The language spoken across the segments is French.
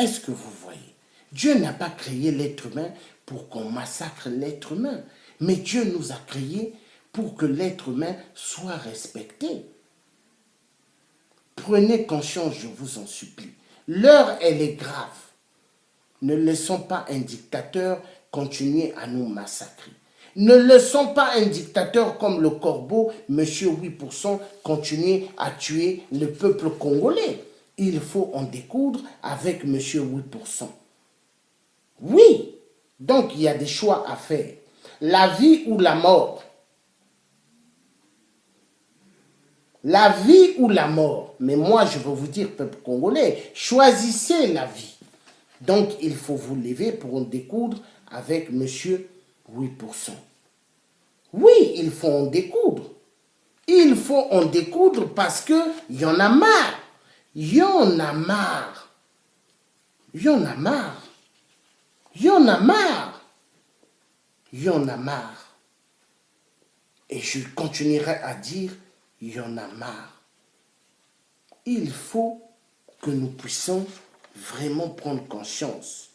Est-ce que vous voyez? Dieu n'a pas créé l'être humain pour qu'on massacre l'être humain. Mais Dieu nous a créés pour que l'être humain soit respecté. Prenez conscience, je vous en supplie. L'heure, elle est grave. Ne laissons pas un dictateur continuer à nous massacrer. Ne laissons pas un dictateur comme le Corbeau, Monsieur 8%, continuer à tuer le peuple congolais. Il faut en découdre avec Monsieur 8%. Oui, donc il y a des choix à faire. La vie ou la mort. La vie ou la mort. Mais moi, je veux vous dire, peuple congolais, choisissez la vie. Donc, il faut vous lever pour en découdre avec Monsieur 8%. Oui, il faut en découdre. Il faut en découdre parce qu'il y en a marre. Il y en a marre. Il y en a marre. Il y en a marre. Il y en a marre. Et je continuerai à dire, il y en a marre. Il faut que nous puissions vraiment prendre conscience.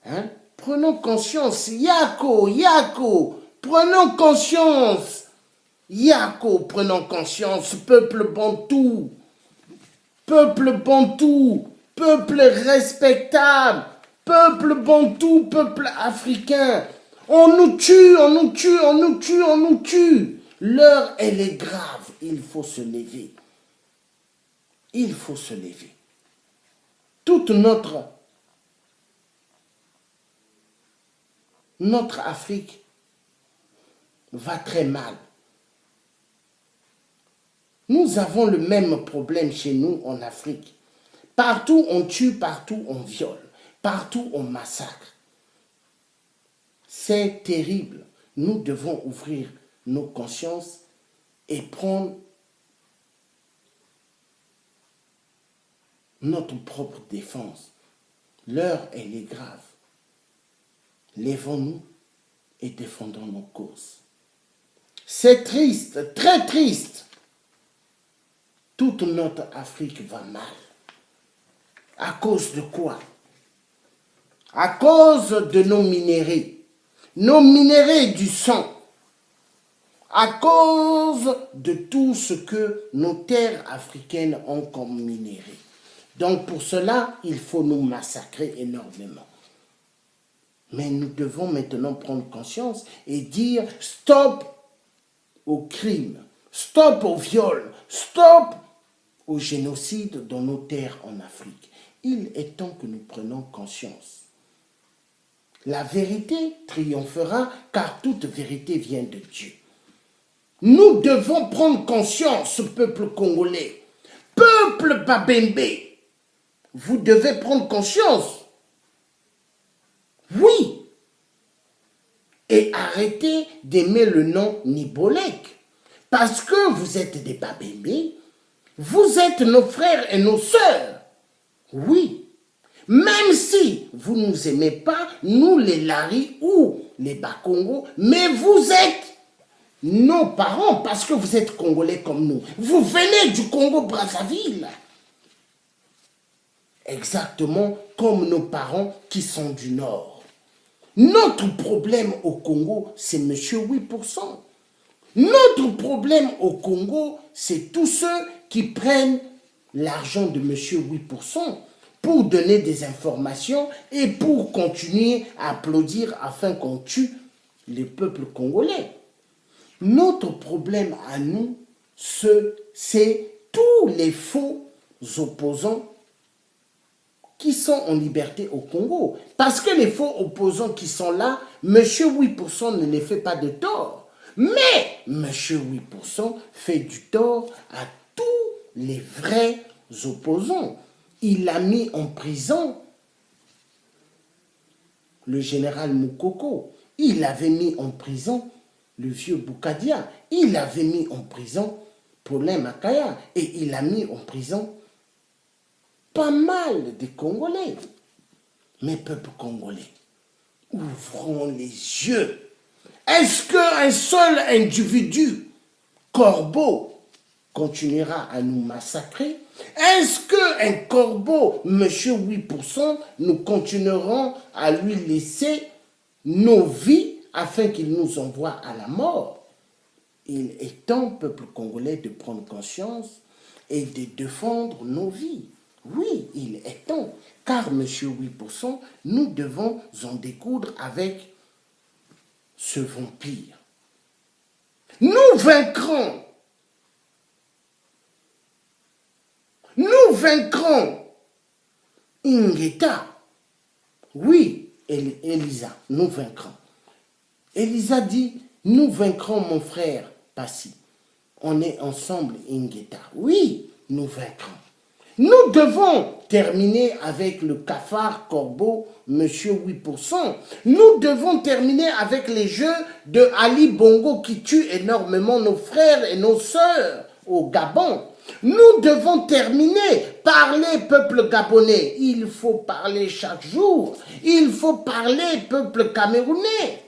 Hein? Prenons conscience. Yako, prenons conscience. Yako, prenons conscience. Peuple bantou. Peuple bantou. Peuple respectable. Peuple bantou, peuple africain. On nous tue, on nous tue, on nous tue, on nous tue. L'heure, elle est grave. Il faut se lever. Il faut se lever. Toute notre Afrique va très mal. Nous avons le même problème chez nous en Afrique. Partout on tue, partout on viole, partout on massacre. C'est terrible. Nous devons ouvrir nos consciences et prendre notre propre défense. L'heure, elle est grave. Lèvons-nous et défendons nos causes. C'est triste, très triste. Toute notre Afrique va mal. À cause de quoi? À cause de nos minéraux du sang. À cause de tout ce que nos terres africaines ont comme minéraux. Donc pour cela, il faut nous massacrer énormément. Mais nous devons maintenant prendre conscience et dire stop au crime, stop au viol, stop au génocide dans nos terres en Afrique. Il est temps que nous prenions conscience. La vérité triomphera car toute vérité vient de Dieu. Nous devons prendre conscience, peuple congolais, peuple babembe. Vous devez prendre conscience. Oui. Et arrêtez d'aimer le nom Nibolek. Parce que vous êtes des babembe, vous êtes nos frères et nos sœurs. Oui. Même si vous ne nous aimez pas, nous les Lari ou les Bakongo, mais vous êtes nos parents parce que vous êtes Congolais comme nous. Vous venez du Congo-Brazzaville. Exactement comme nos parents qui sont du Nord. Notre problème au Congo, c'est Monsieur 8%. Notre problème au Congo, c'est tous ceux qui prennent l'argent de Monsieur 8% pour donner des informations et pour continuer à applaudir afin qu'on tue le peuple congolais. Notre problème à nous, c'est tous les faux opposants qui sont en liberté au Congo. Parce que les faux opposants qui sont là, Monsieur 8% ne les fait pas de tort. Mais Monsieur 8% fait du tort à tous les vrais opposants. Il a mis en prison le général Moukoko. Il avait mis en prison le vieux Boukadia. Il avait mis en prison Paulin Makaya. Et il a mis en prison pas mal de Congolais. Mais peuple congolais, ouvrons les yeux. Est-ce qu'un seul individu, Corbeau, continuera à nous massacrer? Est-ce qu'un corbeau, monsieur 8%, nous continuerons à lui laisser nos vies afin qu'il nous envoie à la mort? Il est temps, peuple congolais, de prendre conscience et de défendre nos vies. Oui, il est temps, car monsieur 8%, nous devons en découdre avec ce vampire. Nous vaincrons. Nous vaincrons Ingeta. Oui, Elisa, nous vaincrons. Elisa dit, nous vaincrons mon frère Passy. On est ensemble, Ingeta. Oui, nous vaincrons. Nous devons terminer avec le cafard corbeau, monsieur 8%. Nous devons terminer avec les jeux de Ali Bongo qui tuent énormément nos frères et nos sœurs au Gabon. Nous devons terminer, parler peuple gabonais. Il faut parler chaque jour. Il faut parler peuple camerounais.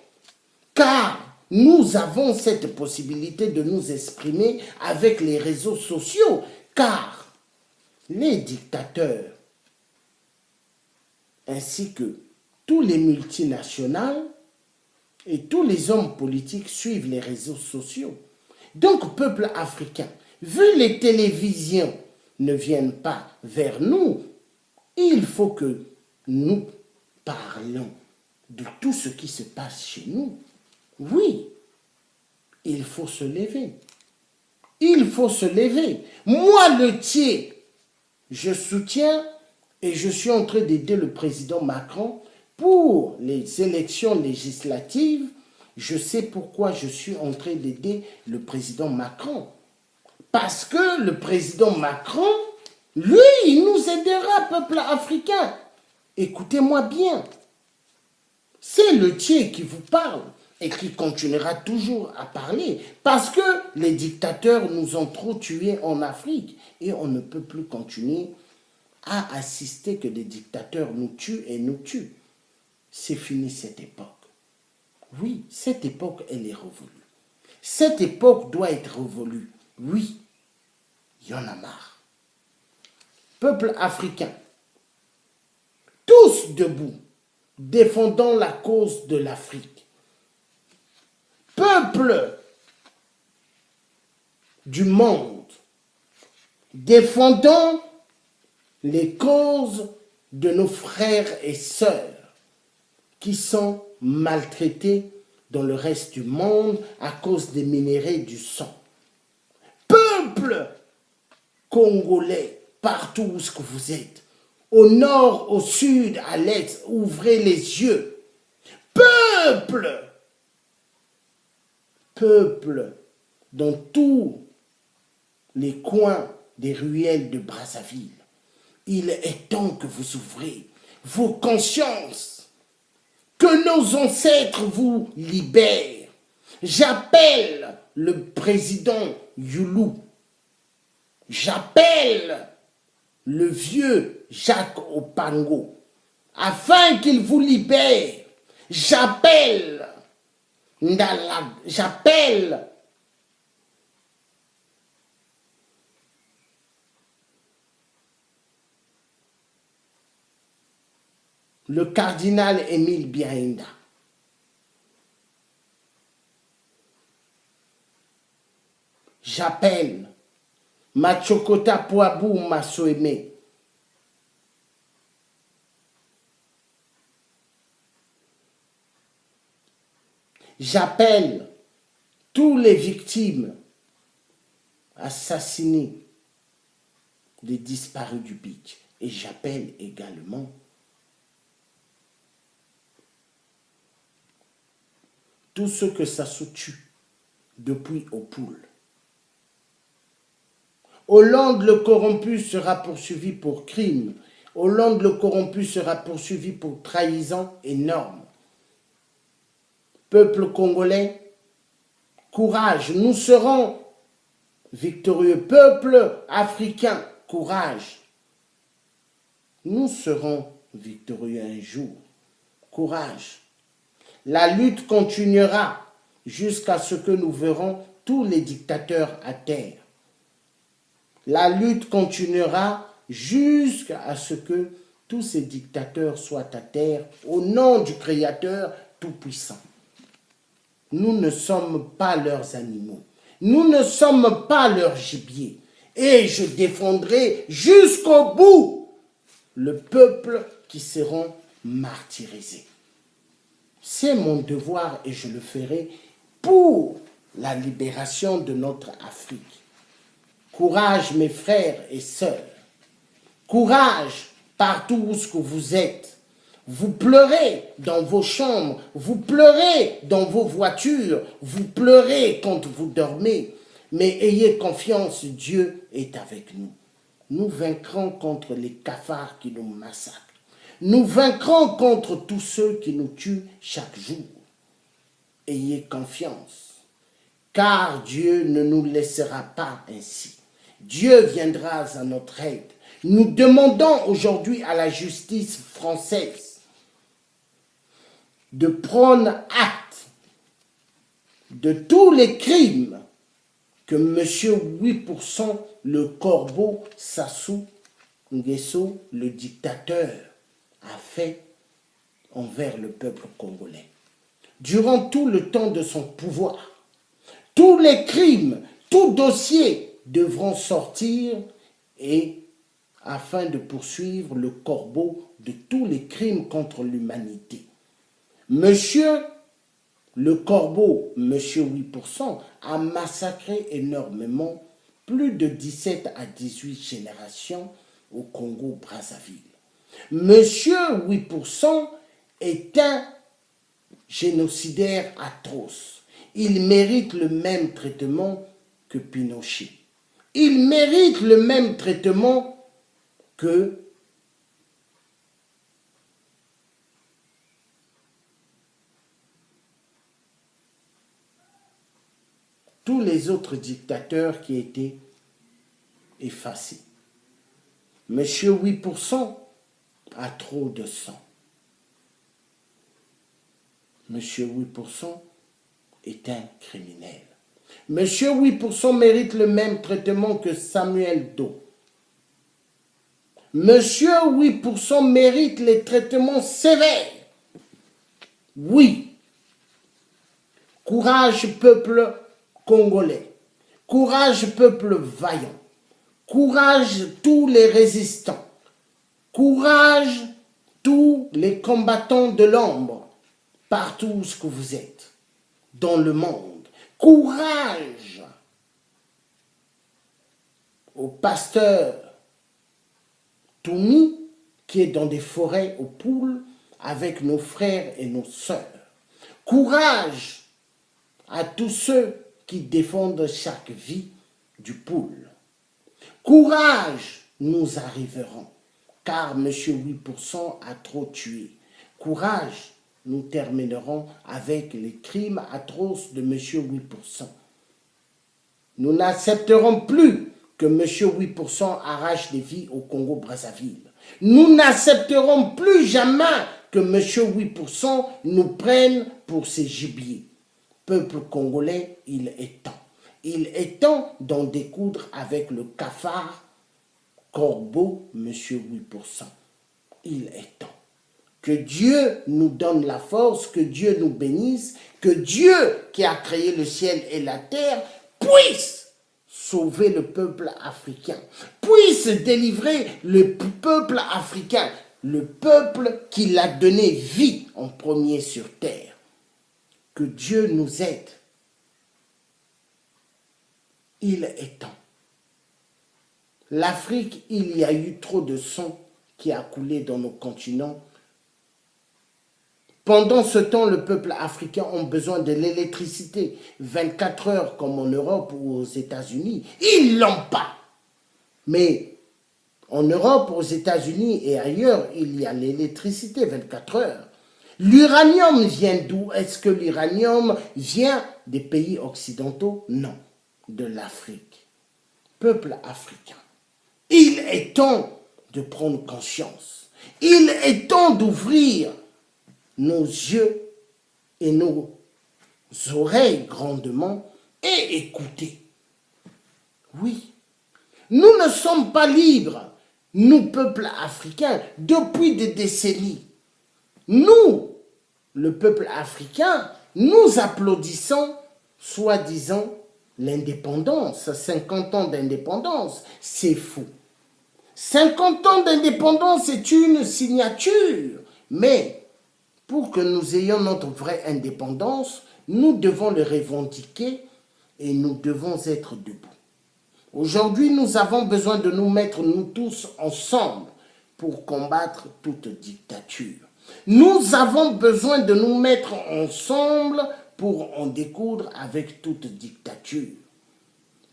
Car nous avons cette possibilité de nous exprimer avec les réseaux sociaux. Car les dictateurs, ainsi que tous les multinationales et tous les hommes politiques suivent les réseaux sociaux. Donc, peuple africain, vu les télévisions ne viennent pas vers nous, il faut que nous parlions de tout ce qui se passe chez nous. Oui, il faut se lever. Il faut se lever. Moi, le Thiers, je soutiens et je suis en train d'aider le président Macron pour les élections législatives. Je sais pourquoi je suis en train d'aider le président Macron. Parce que le président Macron, lui, il nous aidera, peuple africain. Écoutez-moi bien. C'est le Thiers qui vous parle et qui continuera toujours à parler. Parce que les dictateurs nous ont trop tués en Afrique et on ne peut plus continuer à assister que des dictateurs nous tuent et nous tuent. C'est fini cette époque. Oui, cette époque, elle est révolue. Cette époque doit être révolue. Oui, il y en a marre. Peuple africain, tous debout, défendant la cause de l'Afrique. Peuple du monde, défendant les causes de nos frères et sœurs qui sont maltraités dans le reste du monde à cause des minéraux du sang. Peuple congolais, partout où que vous êtes, au nord, au sud, à l'est, ouvrez les yeux. Peuple, dans tous les coins des ruelles de Brazzaville, il est temps que vous ouvrez vos consciences, que nos ancêtres vous libèrent. J'appelle le président Youlou, j'appelle le vieux Jacques Opango, afin qu'il vous libère. J'appelle Ndalag, j'appelle le cardinal Émile Biaïnda. J'appelle Machokota Pouabou Massoémé. J'appelle tous les victimes assassinées des disparus du beach. Et j'appelle également tous ceux que ça se tue depuis au poule. Hollande le corrompu sera poursuivi pour crime. Hollande le corrompu sera poursuivi pour trahison énorme. Peuple congolais, courage, nous serons victorieux. Peuple africain, courage. Nous serons victorieux un jour. Courage. La lutte continuera jusqu'à ce que nous verrons tous les dictateurs à terre. La lutte continuera jusqu'à ce que tous ces dictateurs soient à terre au nom du Créateur Tout-Puissant. Nous ne sommes pas leurs animaux. Nous ne sommes pas leur gibier. Et je défendrai jusqu'au bout le peuple qui seront martyrisés. C'est mon devoir et je le ferai pour la libération de notre Afrique. Courage mes frères et sœurs. Courage partout où ce que vous êtes. Vous pleurez dans vos chambres, vous pleurez dans vos voitures, vous pleurez quand vous dormez. Mais ayez confiance, Dieu est avec nous. Nous vaincrons contre les cafards qui nous massacrent. Nous vaincrons contre tous ceux qui nous tuent chaque jour. Ayez confiance, car Dieu ne nous laissera pas ainsi. Dieu viendra à notre aide. Nous demandons aujourd'hui à la justice française de prendre acte de tous les crimes que M. 8%, le corbeau Sassou Nguesso, le dictateur, a fait envers le peuple congolais. Durant tout le temps de son pouvoir, tous les crimes, tout dossier devront sortir et afin de poursuivre le corbeau de tous les crimes contre l'humanité. Monsieur le corbeau, monsieur 8%, a massacré énormément plus de 17 à 18 générations au Congo-Brazzaville. Monsieur 8% est un génocidaire atroce. Il mérite le même traitement que Pinochet. Il mérite le même traitement que tous les autres dictateurs qui étaient effacés. Monsieur 8% a trop de sang. Monsieur 8% est un criminel. Monsieur 8% mérite le même traitement que Samuel Doe. Monsieur 8% mérite les traitements sévères. Oui. Courage, peuple congolais. Courage, peuple vaillant. Courage, tous les résistants. Courage, tous les combattants de l'ombre, partout où ce que vous êtes, dans le monde. Courage au pasteur Toumi, qui est dans des forêts aux poules avec nos frères et nos sœurs. Courage à tous ceux qui défendent chaque vie du poule. Courage, nous arriverons, car M. 8% a trop tué. Courage, nous terminerons avec les crimes atroces de M. 8%. Nous n'accepterons plus que M. 8% arrache des vies au Congo-Brazzaville. Nous n'accepterons plus jamais que M. 8% nous prenne pour ses gibiers. Peuple congolais, il est temps. Il est temps d'en découdre avec le cafard corbeau, M. 8%. Il est temps. Que Dieu nous donne la force, que Dieu nous bénisse, que Dieu qui a créé le ciel et la terre puisse sauver le peuple africain, puisse délivrer le peuple africain, le peuple qui l'a donné vie en premier sur terre. Que Dieu nous aide. Il est temps. L'Afrique, il y a eu trop de sang qui a coulé dans nos continents. Pendant ce temps, le peuple africain a besoin de l'électricité. 24 heures comme en Europe ou aux États-Unis. Ils ne l'ont pas. Mais en Europe, aux États-Unis et ailleurs, il y a l'électricité 24 heures. L'uranium vient d'où? Est-ce que l'uranium vient des pays occidentaux? Non, de l'Afrique. Peuple africain, il est temps de prendre conscience. Il est temps d'ouvrir nos yeux et nos oreilles grandement et écouter. Oui, Nous ne sommes pas libres, nous, peuple africain, depuis des décennies. Nous, le peuple africain, nous applaudissons, soi-disant, l'indépendance. 50 ans d'indépendance, c'est fou. 50 ans d'indépendance est une signature, mais pour que nous ayons notre vraie indépendance, nous devons le revendiquer et nous devons être debout. Aujourd'hui, nous avons besoin de nous mettre, nous tous, ensemble pour combattre toute dictature. Nous avons besoin de nous mettre ensemble pour en découdre avec toute dictature.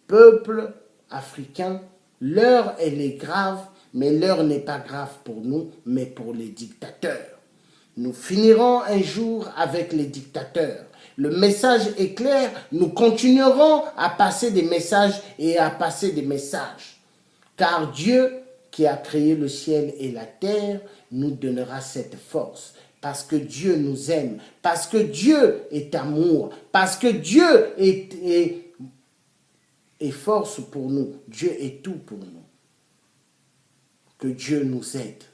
Peuple africain, l'heure, elle est grave, mais l'heure n'est pas grave pour nous, mais pour les dictateurs. Nous finirons un jour avec les dictateurs. Le message est clair, nous continuerons à passer des messages et à passer des messages. Car Dieu, qui a créé le ciel et la terre, nous donnera cette force. Parce que Dieu nous aime, parce que Dieu est amour, parce que Dieu est force pour nous. Dieu est tout pour nous. Que Dieu nous aide.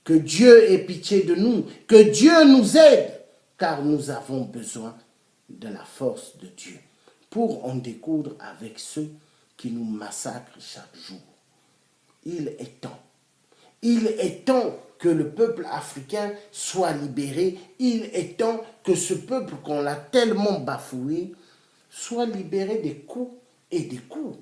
Que Dieu ait pitié de nous. Que Dieu nous aide. Car nous avons besoin de la force de Dieu pour en découdre avec ceux qui nous massacrent chaque jour. Il est temps. Il est temps que le peuple africain soit libéré. Il est temps que ce peuple qu'on a tellement bafoué soit libéré des coups et des coups.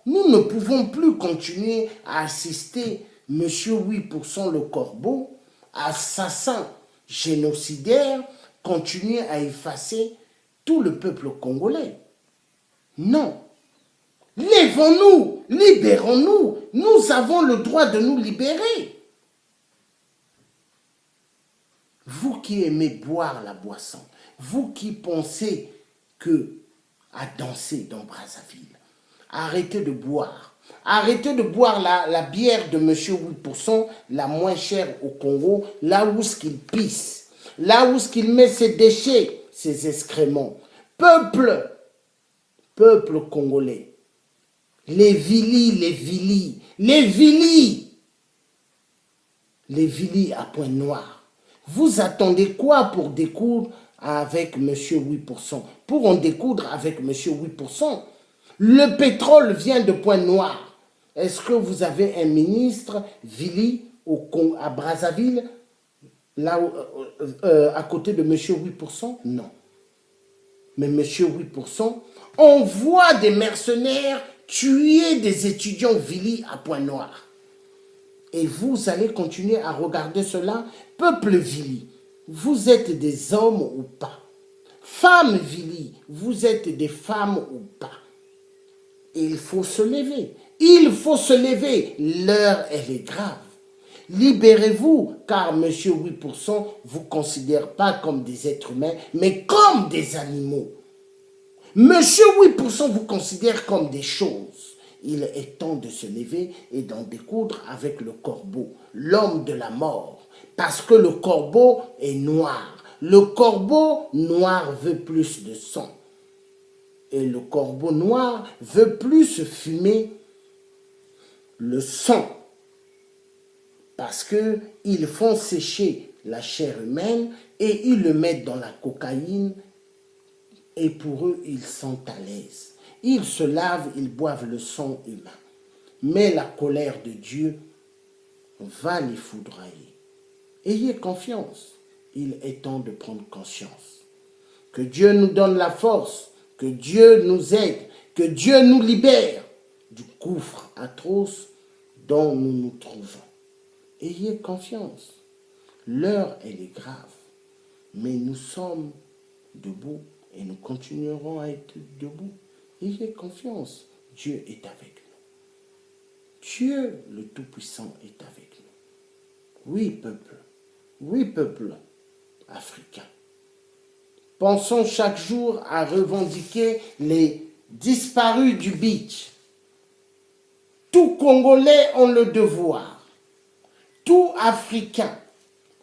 Nous ne pouvons plus continuer à assister M. 8% le corbeau, assassin génocidaire, continuer à effacer tout le peuple congolais. Non. Lèvons-nous, libérons-nous. Nous avons le droit de nous libérer. Vous qui aimez boire la boisson, vous qui pensez à danser dans Brazzaville, arrêtez de boire. Arrêtez de boire la bière de M. 8%, la moins chère au Congo, là où ce qu'il pisse. Là où il met ses déchets, ses excréments. Peuple congolais, les vilis à point noir. Vous attendez quoi pour découdre avec M. 8%? Pour en découdre avec M. 8%, le pétrole vient de point noir. Est-ce que vous avez un ministre Vili à Brazzaville, là à côté de M. 8%? Non. Mais M. 8% envoie des mercenaires tuer des étudiants Vili à point noir. Et vous allez continuer à regarder cela? Peuple Vili, vous êtes des hommes ou pas? Femmes Vili, vous êtes des femmes ou pas? Et il faut se lever. Il faut se lever. L'heure, elle est grave. Libérez-vous, car M. 8% ne vous considère pas comme des êtres humains, mais comme des animaux. M. 8% vous considère comme des choses. Il est temps de se lever et d'en découdre avec le corbeau, l'homme de la mort. Parce que le corbeau est noir. Le corbeau noir veut plus de sang. Et le corbeau noir veut plus fumer le sang. Parce qu'ils font sécher la chair humaine et ils le mettent dans la cocaïne et pour eux, ils sont à l'aise. Ils se lavent, ils boivent le sang humain. Mais la colère de Dieu va les foudroyer. Ayez confiance. Il est temps de prendre conscience. Que Dieu nous donne la force, que Dieu nous aide, que Dieu nous libère du gouffre atroce dont nous nous trouvons. Ayez confiance. L'heure, elle est grave. Mais nous sommes debout et nous continuerons à être debout. Ayez confiance. Dieu est avec nous. Dieu, le Tout-Puissant, est avec nous. Oui, peuple africain. Pensons chaque jour à revendiquer les disparus du beach. Tout Congolais ont le devoir. Tout Africain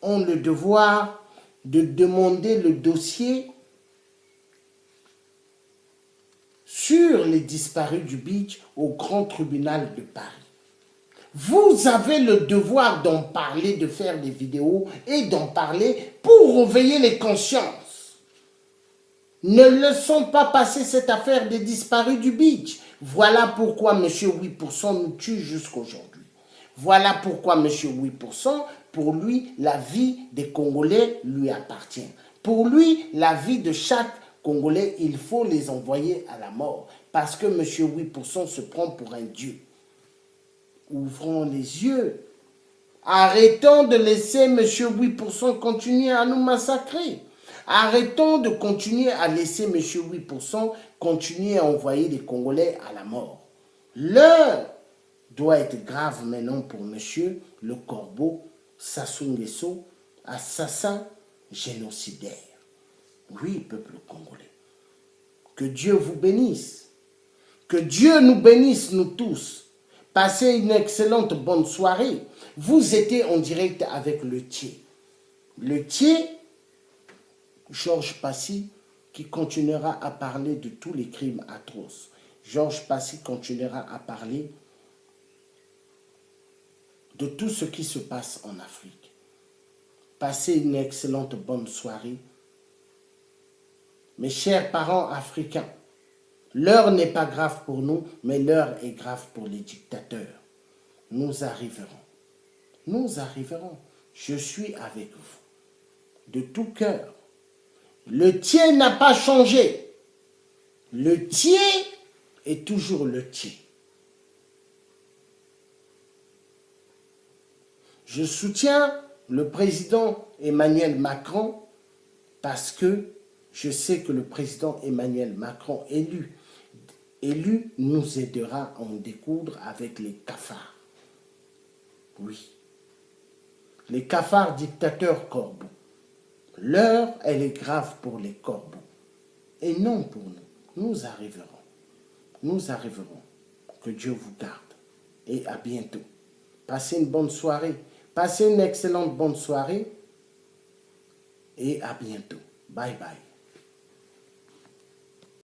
ont le devoir de demander le dossier sur les disparus du beach au grand tribunal de Paris. Vous avez le devoir d'en parler, de faire des vidéos et d'en parler pour réveiller les consciences. Ne laissons pas passer cette affaire des disparus du beach. Voilà pourquoi M. 8% nous tue jusqu'aujourd'hui. Voilà pourquoi M. 8%, pour lui, la vie des Congolais lui appartient. Pour lui, la vie de chaque Congolais, il faut les envoyer à la mort. Parce que M. 8% se prend pour un dieu. Ouvrons les yeux. Arrêtons de laisser M. 8% continuer à nous massacrer. Arrêtons de continuer à laisser M. 8% continuer à envoyer les Congolais à la mort. L'heure doit être grave maintenant pour M. le Corbeau Sassou Nguesso, assassin génocidaire. Oui, peuple congolais. Que Dieu vous bénisse. Que Dieu nous bénisse, nous tous. Passez une excellente bonne soirée. Vous étiez en direct avec le Thier. Le Thier, Georges Passy, qui continuera à parler de tous les crimes atroces. Georges Passy continuera à parler de tout ce qui se passe en Afrique. Passez une excellente bonne soirée. Mes chers parents africains, l'heure n'est pas grave pour nous, mais l'heure est grave pour les dictateurs. Nous arriverons. Nous arriverons. Je suis avec vous. De tout cœur. Le Thier n'a pas changé. Le Thier est toujours le Thier. Je soutiens le président Emmanuel Macron parce que je sais que le président Emmanuel Macron élu nous aidera à en découdre avec les cafards. Oui. Les cafards dictateurs corbeaux. L'heure, elle est grave pour les corbeaux. Et non pour nous. Nous arriverons. Nous arriverons. Que Dieu vous garde. Et à bientôt. Passez une bonne soirée. Passez une excellente bonne soirée. Et à bientôt. Bye bye.